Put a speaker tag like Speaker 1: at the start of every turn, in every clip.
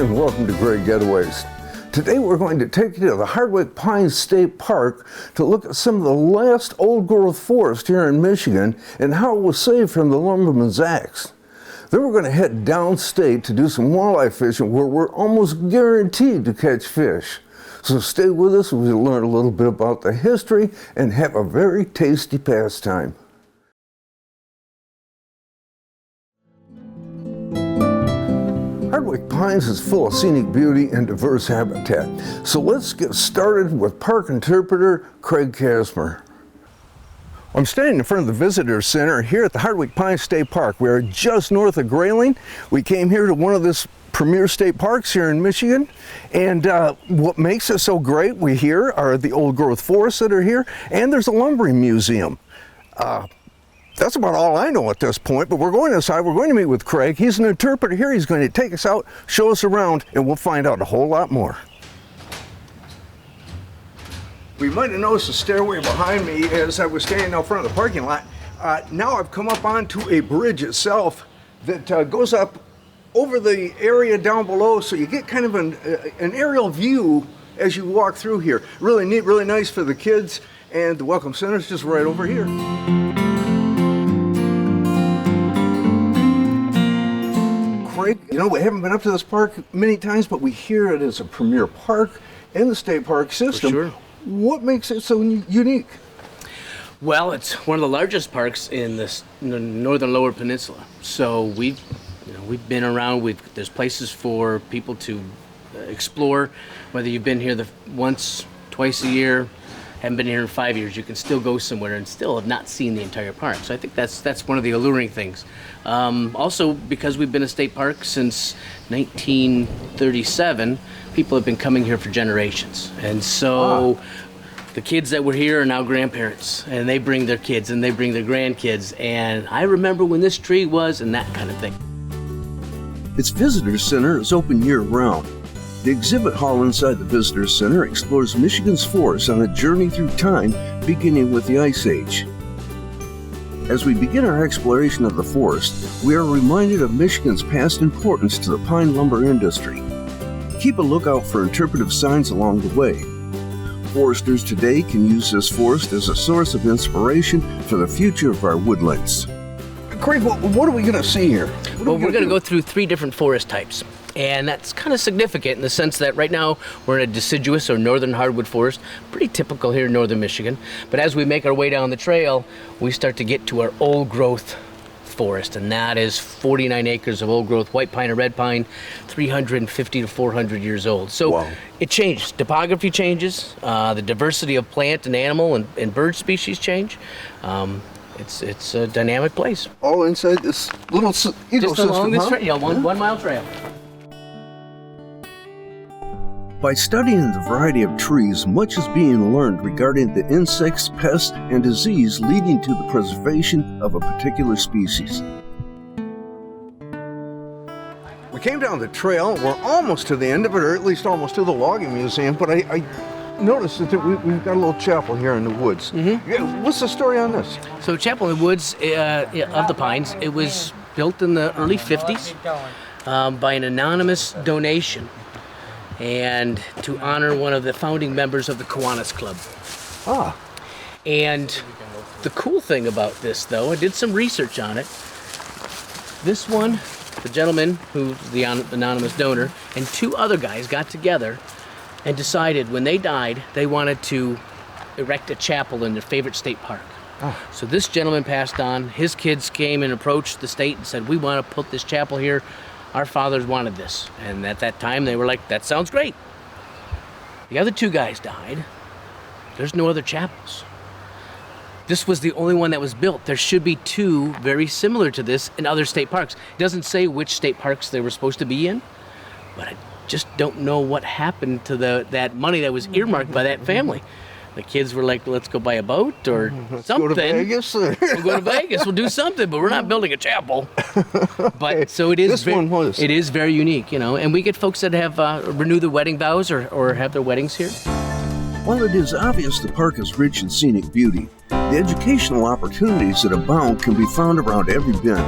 Speaker 1: and welcome to Great Getaways. Today we're going to take you to the Hartwick Pines State Park to look at some of the last old-growth forest here in Michigan and how it was saved from the lumberman's axe. Then we're going to head downstate to do some walleye fishing where we're almost guaranteed to catch fish. So stay with us and we'll learn a little bit about the history and have a very tasty pastime. Hartwick Pines is full of scenic beauty and diverse habitat. So let's get started with park interpreter Craig Kasmer. I'm standing in front of the Visitor Center here at the Hartwick Pines State Park. We are just north of Grayling. We came here to one of the premier state parks here in Michigan. And what makes it so great, we hear, are the old growth forests that are here, and there's a lumbering museum. That's about all I know at this point, but we're going inside. We're going to meet with Craig. He's an interpreter here. He's going to take us out, show us around, and we'll find out a whole lot more. We might have noticed the stairway behind me as I was standing out front of the parking lot. Now I've come up onto a bridge itself that goes up over the area down below, so you get kind of an aerial view as you walk through here. Really neat, really nice for the kids, and the Welcome Center is just right over here. Craig, you know, we haven't been up to this park many times, but we hear it as a premier park in the state park system. For sure. What makes it so unique?
Speaker 2: Well, it's one of the largest parks in the northern Lower Peninsula. So we've been around. There's places for people to explore. Whether you've been here once, twice a year, haven't been here in 5 years, you can still go somewhere and still have not seen the entire park. So I think that's one of the alluring things. Also, because we've been a state park since 1937, people have been coming here for generations. And so the kids that were here are now grandparents, and they bring their kids and they bring their grandkids. And I remember when this tree was, and that kind of thing.
Speaker 1: Its visitor center is open year-round. The exhibit hall inside the Visitor Center explores Michigan's forests on a journey through time, beginning with the Ice Age. As we begin our exploration of the forest, we are reminded of Michigan's past importance to the pine lumber industry. Keep a lookout for interpretive signs along the way. Foresters today can use this forest as a source of inspiration for the future of our woodlands. Craig, what are we going to see here?
Speaker 2: Well, we're going to go through 3 different forest types. And that's kind of significant in the sense that right now we're in a deciduous or northern hardwood forest, pretty typical here in northern Michigan. But as we make our way down the trail, we start to get to our old growth forest, and that is 49 acres of old growth white pine and red pine, 350 to 400 years old. So It changes. Topography changes, the diversity of plant and animal and bird species change. It's a dynamic place.
Speaker 1: All inside this little ecosystem,
Speaker 2: just along this trail, 1 mile trail.
Speaker 1: By studying the variety of trees, much is being learned regarding the insects, pests, and disease leading to the preservation of a particular species. We came down the trail. We're almost to the end of it, or at least almost to the logging museum, but I noticed that we've got a little chapel here in the woods. Mm-hmm. Yeah, what's the story on this?
Speaker 2: So Chapel in the Woods of the Pines, it was built in the early 50s by an anonymous donation, and to honor one of the founding members of the Kiwanis Club. And the cool thing about this, though, I did some research on it. This one, the gentleman who's the anonymous donor, and 2 other guys got together and decided when they died, they wanted to erect a chapel in their favorite state park. So this gentleman passed on. His kids came and approached the state and said, we want to put this chapel here. Our fathers wanted this. And at that time, they were like, that sounds great. The other 2 guys died. There's no other chapels. This was the only one that was built. There should be 2 very similar to this in other state parks. It doesn't say which state parks they were supposed to be in, but I just don't know what happened to that money that was earmarked by that family. The kids were like, let's go buy a boat or something.
Speaker 1: Go to Vegas.
Speaker 2: We'll go to Vegas. We'll do something, but we're not building a chapel. But so it is. It is very unique, and we get folks that have renew their wedding vows or have their weddings here.
Speaker 1: While it is obvious the park is rich in scenic beauty, the educational opportunities that abound can be found around every bend.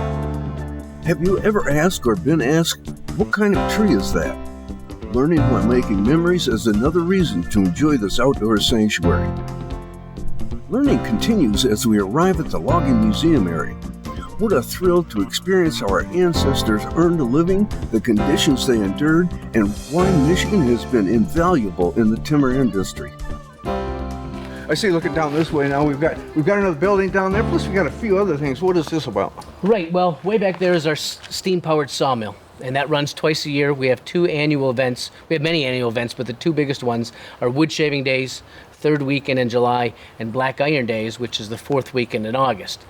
Speaker 1: Have you ever asked or been asked, what kind of tree is that? Learning while making memories is another reason to enjoy this outdoor sanctuary. Learning continues as we arrive at the Logging Museum area. What a thrill to experience our ancestors earned a living, the conditions they endured, and why Michigan has been invaluable in the timber industry. I see, looking down this way now, we've got another building down there, plus we got a few other things. What is this about?
Speaker 2: Right, well, way back there is our steam-powered sawmill, and that runs twice a year. We have 2 annual events. We have many annual events, but the 2 biggest ones are Wood Shaving Days, 3rd weekend in July, and Black Iron Days, which is the 4th weekend in August.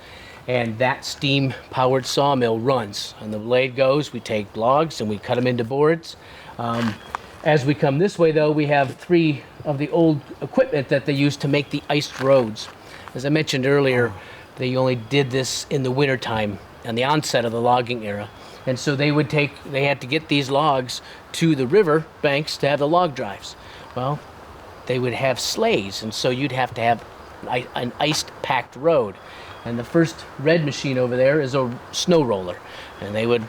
Speaker 2: And that steam-powered sawmill runs. And the blade goes, we take logs and we cut them into boards. As we come this way, though, we have 3 of the old equipment that they used to make the iced roads. As I mentioned earlier, they only did this in the wintertime, on the onset of the logging era. And so they had to get these logs to the river banks to have the log drives. Well, they would have sleighs, and so you'd have to have an ice-packed road. And the first red machine over there is a snow roller, and they would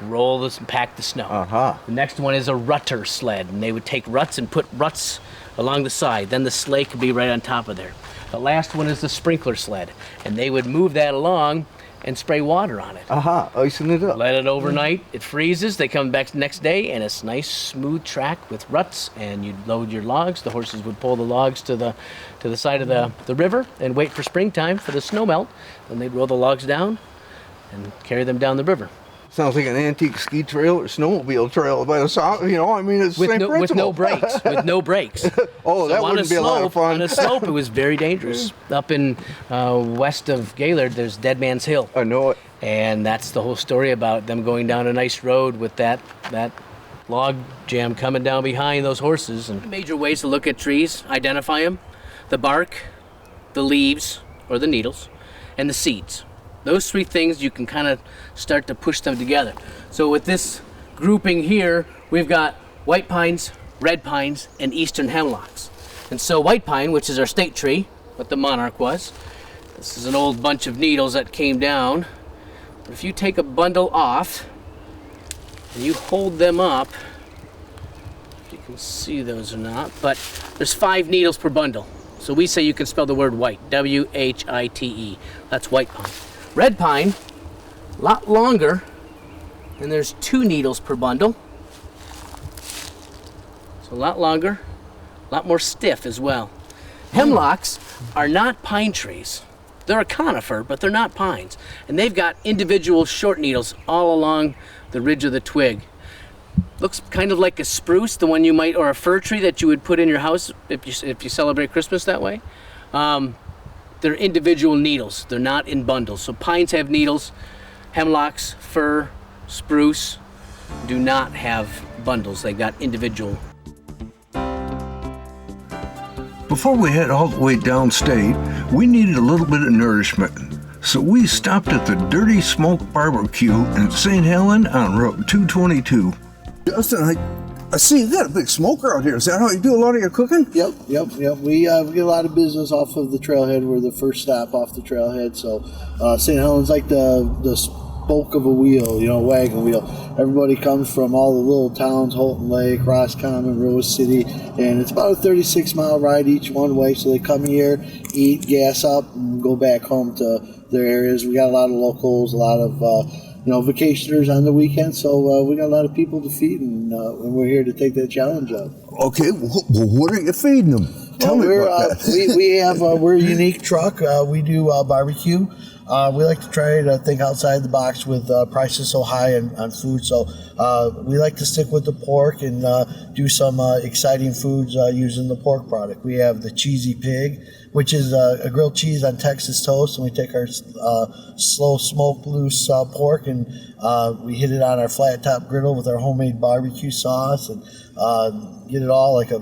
Speaker 2: roll this and pack the snow. The next one is a rutter sled, and they would take ruts and put ruts along the side. Then the sleigh could be right on top of there. The last one is the sprinkler sled, and they would move that along and spray water on it.
Speaker 1: Icing it up.
Speaker 2: Let it overnight, it freezes, they come back the next day, and it's nice smooth track with ruts, and you'd load your logs. The horses would pull the logs to the side of the river and wait for springtime for the snow melt. Then they'd roll the logs down and carry them down the river.
Speaker 1: Sounds like an antique ski trail or snowmobile trail by the sound, you know, I mean, it's the same principle.
Speaker 2: With no brakes, with no brakes.
Speaker 1: Oh, so that wouldn't be a lot of fun.
Speaker 2: On a slope, it was very dangerous. Up in west of Gaylord, there's Dead Man's Hill.
Speaker 1: I know it.
Speaker 2: And that's the whole story about them going down a nice road with that log jam coming down behind those horses. And major ways to look at trees, identify them: the bark, the leaves, or the needles, and the seeds. Those 3 things, you can kind of start to push them together. So with this grouping here, we've got white pines, red pines, and eastern hemlocks. And so white pine, which is our state tree, what the monarch was, this is an old bunch of needles that came down. If you take a bundle off and you hold them up, if you can see those or not, but there's 5 needles per bundle. So we say you can spell the word white, W-H-I-T-E. That's white pine. Red pine, a lot longer, and there's 2 needles per bundle. So a lot longer, a lot more stiff as well. Hemlocks are not pine trees. They're a conifer, but they're not pines. And they've got individual short needles all along the ridge of the twig. Looks kind of like a spruce, the one you might, or a fir tree that you would put in your house if you celebrate Christmas that way. They're individual needles. They're not in bundles. So pines have needles. Hemlocks, fir, spruce do not have bundles. They've got individual.
Speaker 1: Before we head all the way downstate, we needed a little bit of nourishment. So we stopped at the Dirty Smoke Barbecue in Saint Helen on Route 222. Justin, I see you got a big smoker out here. Is that how you do a lot of your cooking?
Speaker 3: Yep. We get a lot of business off of the trailhead. We're the first stop off the trailhead. So St. Helen's like the spoke of a wheel, wagon wheel. Everybody comes from all the little towns, Holton Lake, Roscommon, Rose City, and it's about a 36-mile ride each one way. So they come here, eat, gas up, and go back home to their areas. We got a lot of locals, a lot of vacationers on the weekend, so we got a lot of people to feed, and we're here to take that challenge up.
Speaker 1: Okay, well, what are you feeding them? Tell me about that.
Speaker 3: We're a unique truck. We do barbecue. We like to try to think outside the box with prices so high on food, so we like to stick with the pork and do some exciting foods using the pork product. We have the cheesy pig, which is a grilled cheese on Texas toast, and we take our slow smoked loose pork and we hit it on our flat top griddle with our homemade barbecue sauce and get it all like a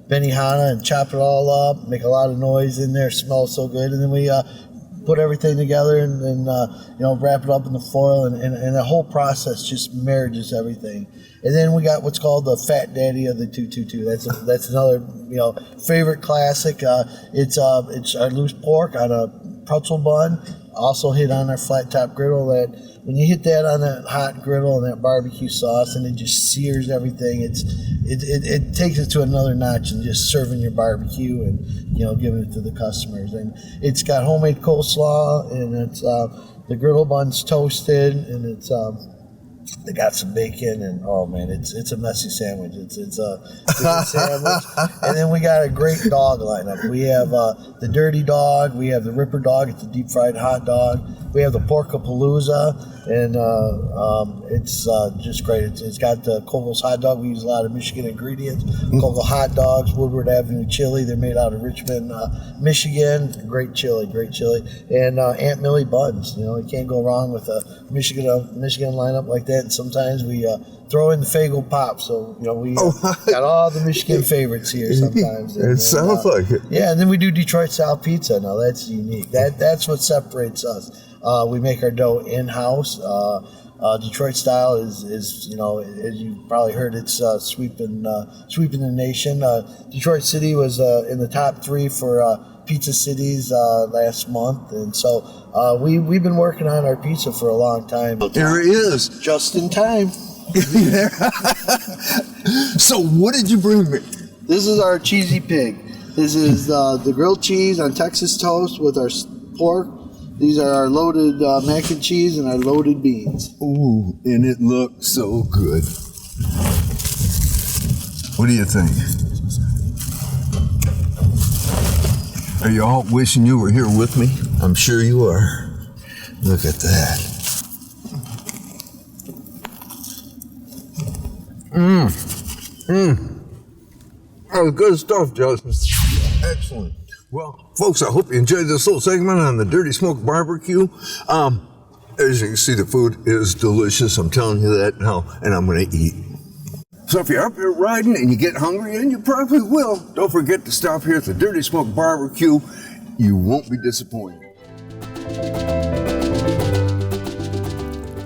Speaker 3: Benihana and chop it all up, make a lot of noise in there, smells so good, and then we put everything together and wrap it up in the foil, and the whole process just marriages everything. And then we got what's called the Fat Daddy of the 222. That's another favorite classic. It's our loose pork on a pretzel bun, also hit on our flat top griddle. That when you hit that on that hot griddle and that barbecue sauce, and it just sears everything. It takes it to another notch in just serving your barbecue and giving it to the customers. And it's got homemade coleslaw, and it's the griddle bun's toasted, and it's they got some bacon, and oh man, it's a messy sandwich. It's a sandwich. And then we got a great dog lineup. We have the dirty dog, we have the ripper dog, it's a deep fried hot dog. We have the porkapalooza, and it's just great. It's got the Kogel's hot dog. We use a lot of Michigan ingredients. Kogel hot dogs, Woodward Avenue chili. They're made out of Richmond, Michigan. Great chili. And Aunt Millie buns. You can't go wrong with a Michigan lineup like that. And sometimes we throw in the Fagel Pop. So we got all the Michigan favorites here sometimes.
Speaker 1: It sounds like it.
Speaker 3: Yeah, and then we do Detroit style pizza. Now that's unique. That's what separates us. We make our dough in-house. Detroit style is as you probably heard, it's sweeping the nation. Detroit City was in the top 3 for pizza cities last month, and so we've been working on our pizza for a long time.
Speaker 1: There it is,
Speaker 3: just in time.
Speaker 1: So what did you bring me?
Speaker 3: This is our cheesy pig. This is the grilled cheese on Texas toast with our pork. These are our loaded mac and cheese and our loaded beans.
Speaker 1: Ooh, and it looks so good. What do you think? Are you all wishing you were here with me? I'm sure you are. Look at that. That was good stuff, Justin. Excellent. Well, folks, I hope you enjoyed this little segment on the Dirty Smoke Barbecue. As you can see, the food is delicious. I'm telling you that now, and I'm going to eat. So if you're up here riding and you get hungry, and you probably will, don't forget to stop here at the Dirty Smoke Barbecue. You won't be disappointed.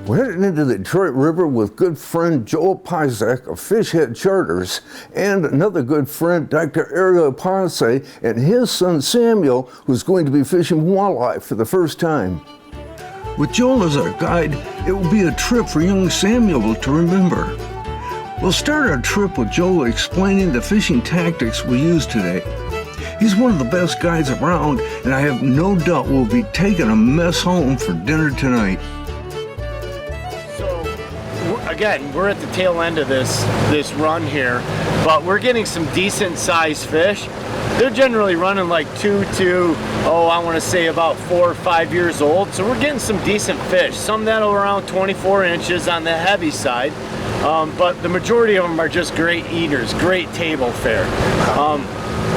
Speaker 1: We're heading into the Detroit River with good friend Joel Pizak of Fish Headz Charters and another good friend, Dr. Ariel Ponce, and his son Samuel, who's going to be fishing walleye for the first time. With Joel as our guide, it will be a trip for young Samuel to remember. We'll start our trip with Joel explaining the fishing tactics we use today. He's one of the best guides around, and I have no doubt we'll be taking a mess home for dinner tonight.
Speaker 4: Again, we're at the tail end of this run here, but we're getting some decent sized fish. They're generally running like 2 to, I want to say about 4 or 5 years old. So we're getting some decent fish, some that are around 24 inches on the heavy side. But the majority of them are just great eaters, great table fare.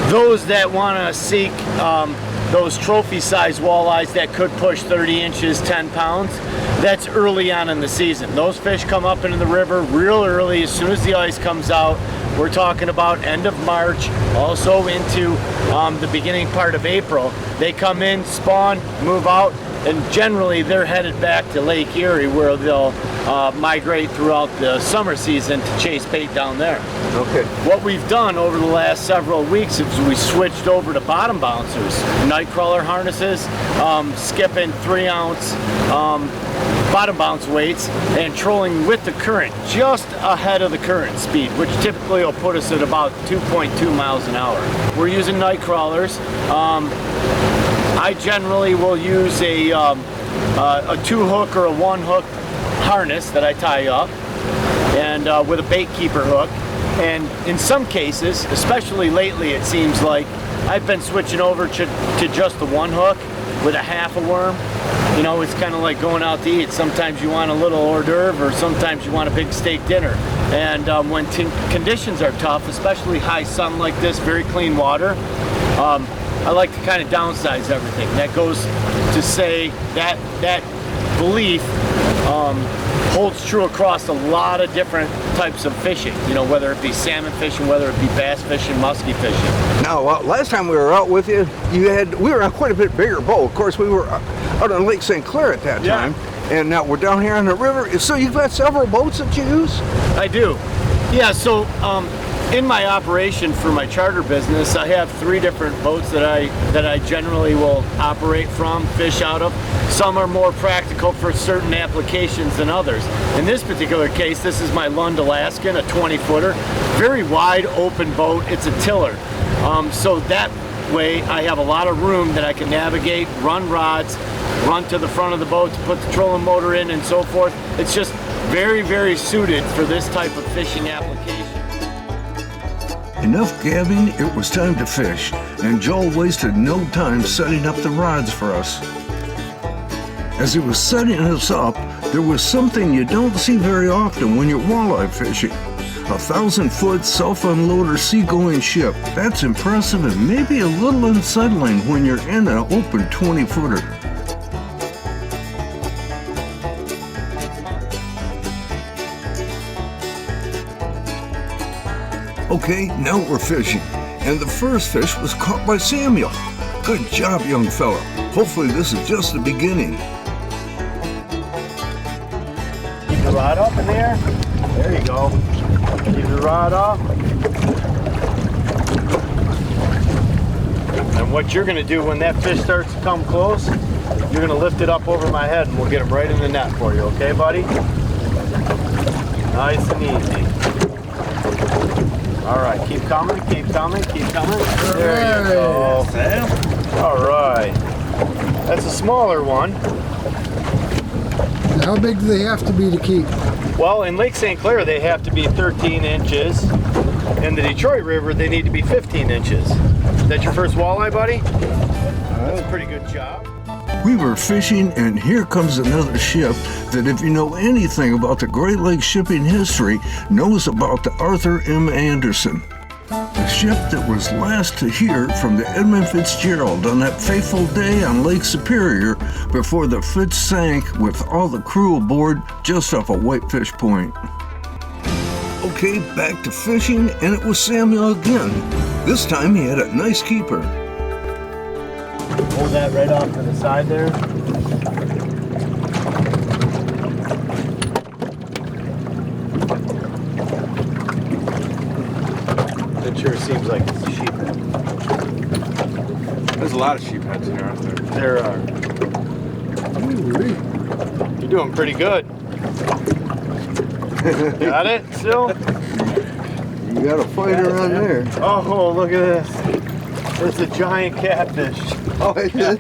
Speaker 4: Those that want to seek those trophy size walleyes that could push 30 inches, 10 pounds, that's early on in the season. Those fish come up into the river real early, as soon as the ice comes out. We're talking about end of March, also into the beginning part of April. They come in, spawn, move out, and generally they're headed back to Lake Erie, where they'll migrate throughout the summer season to chase bait down there.
Speaker 1: Okay.
Speaker 4: What we've done over the last several weeks is we switched over to bottom bouncers, night crawler harnesses, skipping 3-ounce bottom bounce weights, and trolling with the current, just ahead of the current speed, which typically will put us at about 2.2 miles an hour. We're using night crawlers. I generally will use a 2-hook or a 1-hook harness that I tie up, and with a bait keeper hook. And in some cases, especially lately, it seems like I've been switching over to just the 1-hook with a half a worm. You know, it's kind of like going out to eat. Sometimes you want a little hors d'oeuvre, or sometimes you want a big steak dinner. And when conditions are tough, especially high sun like this, very clean water, I like to kind of downsize everything. That goes to say that belief holds true across a lot of different types of fishing. You know, whether it be salmon fishing, whether it be bass fishing, muskie fishing.
Speaker 1: Now, last time we were out with you, we were on quite a bit bigger boat. Of course, we were out on Lake St. Clair at that time, and now we're down here on the river. So you've got several boats that you use?
Speaker 4: I do. Yeah. So in my operation for my charter business, I have 3 different boats that I generally will operate from, fish out of. Some are more practical for certain applications than others. In this particular case, this is my Lund Alaskan, a 20-footer. Very wide open boat. It's a tiller. So that way I have a lot of room that I can navigate, run rods, run to the front of the boat to put the trolling motor in and so forth. It's just very, very suited for this type of fishing application.
Speaker 1: Enough gabbing, it was time to fish, and Joel wasted no time setting up the rods for us. As he was setting us up, there was something you don't see very often when you're walleye fishing. A 1,000-foot self-unloader seagoing ship. That's impressive and maybe a little unsettling when you're in an open 20-footer. Okay, now we're fishing, and the first fish was caught by Samuel. Good job, young fella. Hopefully this is just the beginning.
Speaker 4: Keep the rod up in there. There you go. Keep the rod up. And what you're going to do when that fish starts to come close, you're going to lift it up over my head and we'll get him right in the net for you, okay, buddy? Nice and easy. All right, keep coming, keep coming, keep coming. There you go. All right. That's a smaller one.
Speaker 5: How big do they have to be to keep?
Speaker 4: Well, in Lake St. Clair, they have to be 13 inches. In the Detroit River, they need to be 15 inches. Is that your first walleye, buddy? That's a pretty good job.
Speaker 1: We were fishing, and here comes another ship that, if you know anything about the Great Lakes shipping history, knows about the Arthur M. Anderson. The ship that was last to hear from the Edmund Fitzgerald on that fateful day on Lake Superior before the Fitz sank with all the crew aboard just off of Whitefish Point. Okay, back to fishing, and it was Samuel again. This time he had a nice keeper.
Speaker 4: Hold that right off to the side there. That sure seems like it's a sheephead.
Speaker 6: There's a lot of sheepheads here, aren't there?
Speaker 4: There are. You're doing pretty good. Got it still?
Speaker 1: You got a fighter on there.
Speaker 4: Oh, look at this. It's a giant catfish.
Speaker 1: Oh, it is?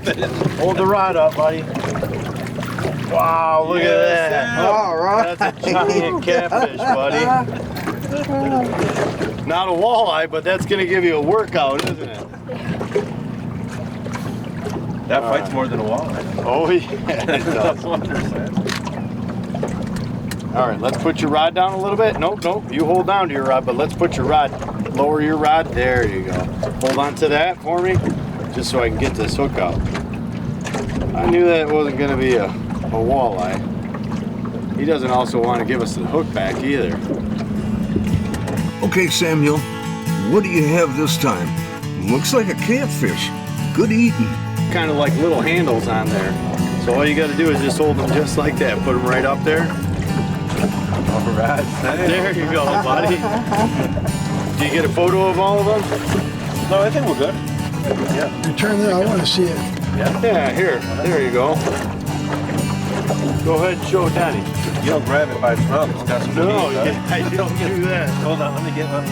Speaker 4: Hold the rod up, buddy. Wow, look at that.
Speaker 1: All right.
Speaker 4: That's a giant catfish, buddy. Not a walleye, but that's going to give you a workout, isn't it?
Speaker 6: That fights more than a walleye.
Speaker 4: Oh, yeah, it does. All right, let's put your rod down a little bit. Nope, nope, you hold down to your rod, but let's put your rod, lower your rod. There you go. Hold on to that for me, just so I can get this hook out. I knew that wasn't going to be a walleye. He doesn't also want to give us the hook back either.
Speaker 1: Okay, Samuel, what do you have this time? Looks like a catfish. Good eating.
Speaker 4: Kind of like little handles on there. So all you got to do is just hold them just like that. Put them right up there.
Speaker 6: All right.
Speaker 4: There you go, buddy. Do you get a photo of all of them?
Speaker 6: No, I think we're good.
Speaker 4: Yeah.
Speaker 5: You turn there, I want to see it.
Speaker 4: Yeah, here. There you go. Go ahead and show Daddy.
Speaker 6: You don't grab it by its mouth. It's got some
Speaker 4: No,
Speaker 6: meat, huh?
Speaker 4: you don't do that.
Speaker 6: Hold on, let me get one.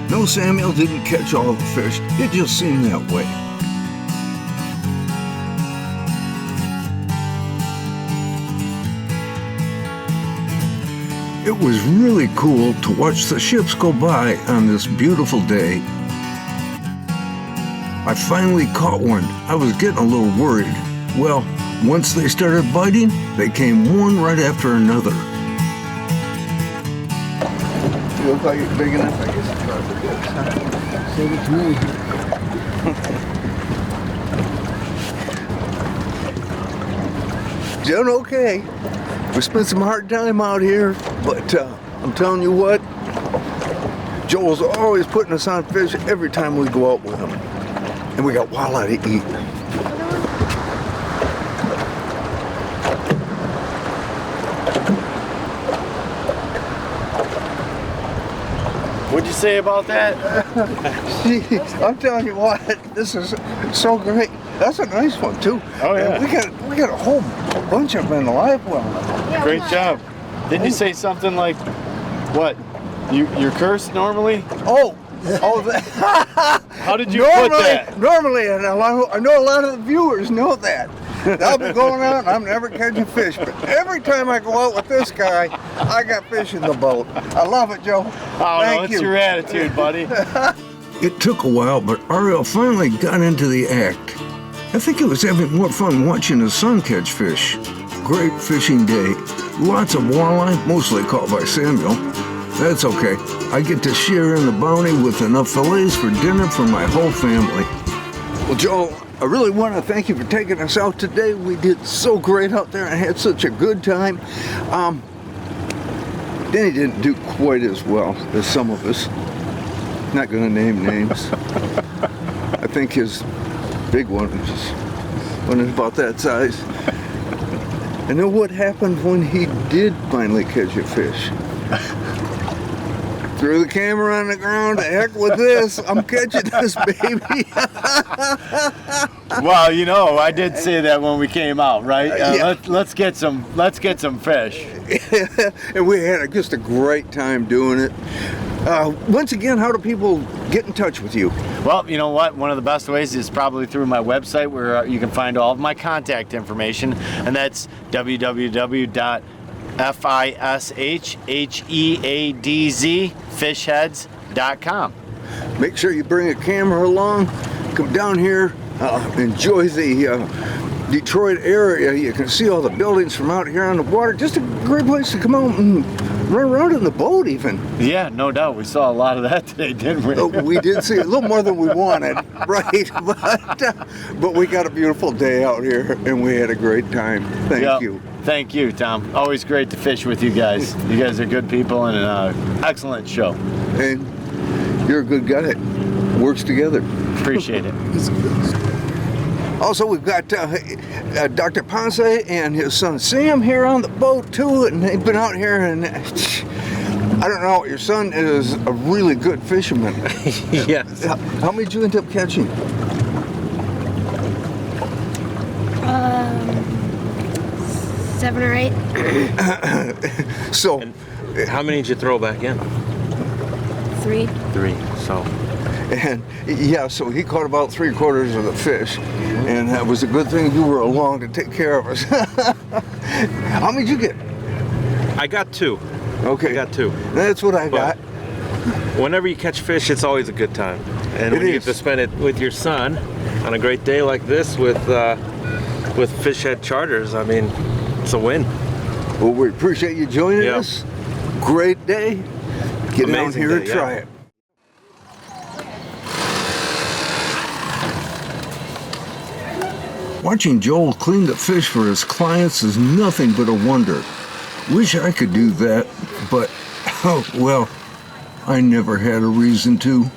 Speaker 1: No, Samuel didn't catch all the fish. It just seemed that way. It was really cool to watch the ships go by on this beautiful day. I finally caught one. I was getting a little worried. Well, once they started biting, they came one right after another.
Speaker 6: You look like it's big enough, I guess it's not for this.
Speaker 5: Save it to me.
Speaker 1: Doing okay. We spent some hard time out here, but I'm telling you what, Joel's always putting us on fish every time we go out with him. And we got walleye to eat.
Speaker 4: What'd you say about that?
Speaker 6: See, I'm telling you what, this is so great. That's a nice one too.
Speaker 4: Oh, yeah.
Speaker 6: And we got a whole bunch of them in the live well.
Speaker 4: Great job. Didn't you say something like, what? You're cursed normally?
Speaker 6: Oh,
Speaker 4: How did you put that?
Speaker 6: Normally, and I know a lot of the viewers know that. I'll be going out and I'm never catching fish, but every time I go out with this guy, I got fish in the boat. I love it, Joe.
Speaker 4: Oh,
Speaker 6: Thank
Speaker 4: no, it's
Speaker 6: you.
Speaker 4: your attitude, buddy.
Speaker 1: It took a while, but Ariel finally got into the act. I think he was having more fun watching his son catch fish. Great fishing day. Lots of walleye, mostly caught by Samuel. That's okay. I get to share in the bounty with enough fillets for dinner for my whole family. Well, Joe, I really want to thank you for taking us out today. We did so great out there and had such a good time. Denny didn't do quite as well as some of us. Not going to name names. I think his big one wasn't about that size. And then what happened when he did finally catch a fish? Threw the camera on the ground. The heck with this! I'm catching this baby.
Speaker 4: Well, you know, I did say that when we came out, right?
Speaker 6: Yeah.
Speaker 4: Let's get some fish.
Speaker 1: And we had just a great time doing it. Once again, how do people get in touch with you?
Speaker 4: Well, you know what? One of the best ways is probably through my website, where you can find all of my contact information, and that's www.fishheadz fishheads.com.
Speaker 1: Make sure you bring a camera along. Come down here, enjoy the Detroit area. You can see all the buildings from out here on the water. Just a great place to come out and run around in the boat even.
Speaker 4: Yeah, no doubt. We saw a lot of that today, didn't we?
Speaker 1: We did see a little more than we wanted, right? But we got a beautiful day out here and we had a great time. Thank you.
Speaker 4: Thank you, Tom. Always great to fish with you guys. You guys are good people and an excellent show.
Speaker 1: And you're a good guy. Works together.
Speaker 4: Appreciate it.
Speaker 1: Also, we've got Dr. Ponce and his son Sam here on the boat too, and they've been out here, and I don't know, your son is a really good fisherman.
Speaker 7: Yes.
Speaker 1: How many did you end up catching?
Speaker 8: 7 or 8.
Speaker 1: So,
Speaker 7: How many did you throw back in?
Speaker 8: 3.
Speaker 7: 3. So
Speaker 1: and yeah, so he caught about 3/4 of the fish, and that was a good thing you were along to take care of us. How many did you get?
Speaker 7: I got 2.
Speaker 1: Okay,
Speaker 7: I got 2.
Speaker 1: That's what I
Speaker 7: But
Speaker 1: got.
Speaker 7: whenever you catch fish, it's always a good time, and
Speaker 1: It
Speaker 7: when you
Speaker 1: is.
Speaker 7: get to spend it with your son on a great day like this with Fish Headz Charters, I mean, it's a win.
Speaker 1: Well, we appreciate you joining
Speaker 7: Yeah.
Speaker 1: us. Great day. Get down
Speaker 7: Amazing
Speaker 1: here
Speaker 7: day,
Speaker 1: and try
Speaker 7: yeah.
Speaker 1: it. Watching Joel clean the fish for his clients is nothing but a wonder. Wish I could do that, but, oh, well, I never had a reason to.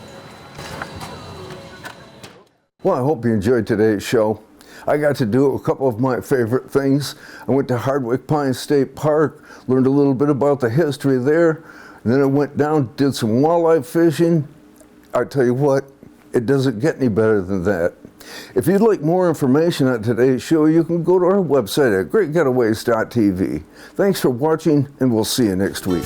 Speaker 1: Well, I hope you enjoyed today's show. I got to do a couple of my favorite things. I went to Hartwick Pines State Park, learned a little bit about the history there, and then I went down, did some walleye fishing. I tell you what, it doesn't get any better than that. If you'd like more information on today's show, you can go to our website at greatgetaways.tv. Thanks for watching, and we'll see you next week.